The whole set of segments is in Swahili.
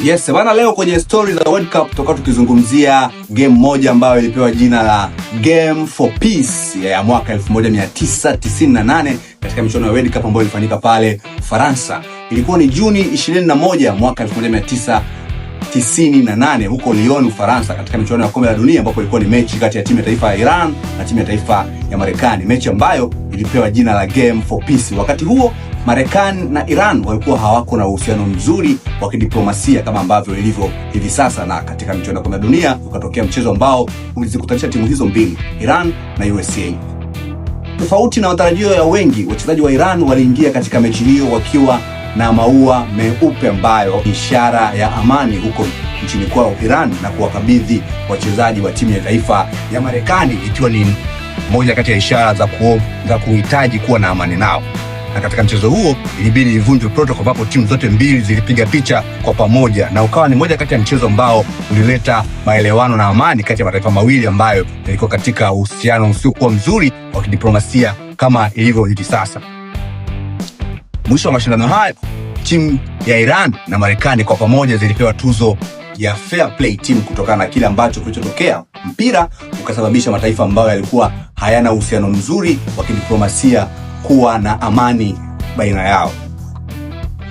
Yes, bana, leo kwenye story za World Cup tutakuwa tukizungumzia game moja ambayo ilipewa jina la Game for Peace ya mwaka 1998 katika michuano ya World Cup ambayo ilifanyika pale Ufaransa. Ilikuwa ni Juni 21 mwaka 1998 huko Lyon, Ufaransa, katika michuano ya kombe la dunia ambapo ilikuwa ni mechi kati ya timu ya taifa ya Iran na timu ya taifa ya Marekani, mechi ambayo ilipewa jina la Game for Peace. Wakati huo Marekani na Iran walikuwa hawako na uhusiano mzuri wa kidiplomasia kama ambavyo ilivyo hivi sasa, na katika michuano ya kombe la dunia ukatokea mchezo ambao ulizikutanisha timu hizo mbili, Iran na USA. Tofauti na matarajio ya wengi, wachezaji wa Iran waliingia katika mechi hiyo wakiwa na maua meupe ambayo ishara ya amani huko nchini kwao Iran, na kuwakabidhi wachezaji wa timu ya taifa ya Marekani, ikiwa ni moja kati ya ishara za kuhitaji kuwa na amani nao. Na katika mchezo huo ilibidi ivunjwe protocol ambapo timu zote mbili zilipiga picha kwa pamoja, na ukawa ni moja kati ya mchezo ambao ulileta maelewano na amani kati ya mataifa mawili ambayo yalikuwa katika uhusiano usiokuwa mzuri wa kidiplomasia kama ilivyo hivi sasa. Mwisho wa mashindano haya, timu ya Iran na Marekani kwa pamoja zilipewa tuzo ya Fair Play Team kutokana na kile ambacho kilichotokea. Mpira ukasababisha mataifa ambayo yalikuwa hayana uhusiano mzuri wa kidiplomasia kuwa na amani baina yao.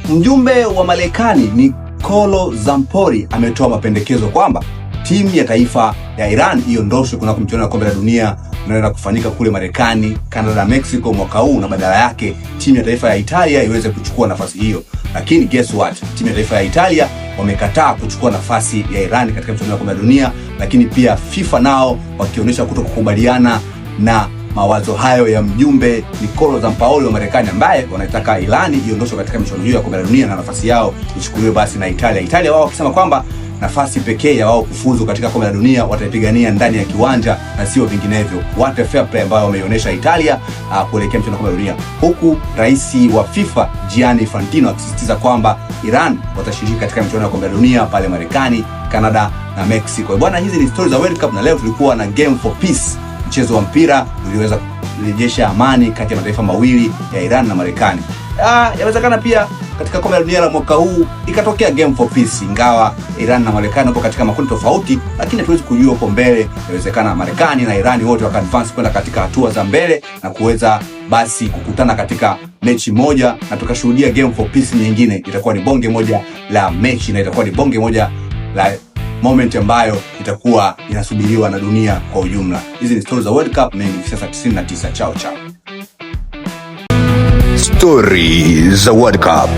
Mjumbe wa Marekani Nicolo Zampori ametoa mapendekezo kwamba timu ya taifa ya Iran iondoshwe kuna michuano ya kombe la dunia inayoenda kufanyika kule Marekani, Canada, Mexico mwaka huu, na badala yake timu ya taifa ya Italia iweze kuchukua nafasi hiyo. Lakini guess what? Timu ya taifa ya Italia wamekataa kuchukua nafasi ya Iran katika michuano ya kombe la dunia, lakini pia FIFA nao wakionyesha kutokukubaliana na mawazo hayo ya mjumbe Nicolo Zampori wa Marekani, ambaye wanataka Iran iondoshwe katika michuano hiyo ya kombe la dunia na nafasi yao ichukuliwe basi na Italia. Italia wao wakisema kwamba nafasi pekee ya wao kufuzu katika kombe la dunia wataipigania ndani ya kiwanja na sio vinginevyo. What a fair play ambayo wameonyesha Italia kuelekea mchezo wa kombe la dunia, huku rais wa FIFA Gianni Infantino akisisitiza kwamba Iran watashiriki katika mchezo wa kombe la dunia pale Marekani, Canada na Mexico. Bwana, hizi ni stories za World Cup, na leo tulikuwa na Game for Peace, mchezo wa mpira uliweza kurejesha amani kati ya mataifa mawili ya Iran na Marekani. Yawezekana pia katika kombe la dunia la mwaka huu ikatokea Game for Peace, ingawa Iran na Marekani wapo katika makundi tofauti, lakini hatuwezi kujua huko mbele, yawezekana Marekani na Iran wote wakaadvance kwenda katika hatua za mbele na kuweza basi kukutana katika mechi moja na tukashuhudia Game for Peace nyingine. Itakuwa ni bonge moja la mechi na itakuwa ni bonge moja la moment ambayo itakuwa inasubiriwa na dunia kwa ujumla. Hizi ni stories za World Cup na ni sasa 99. Chao chao. Stories za World Cup.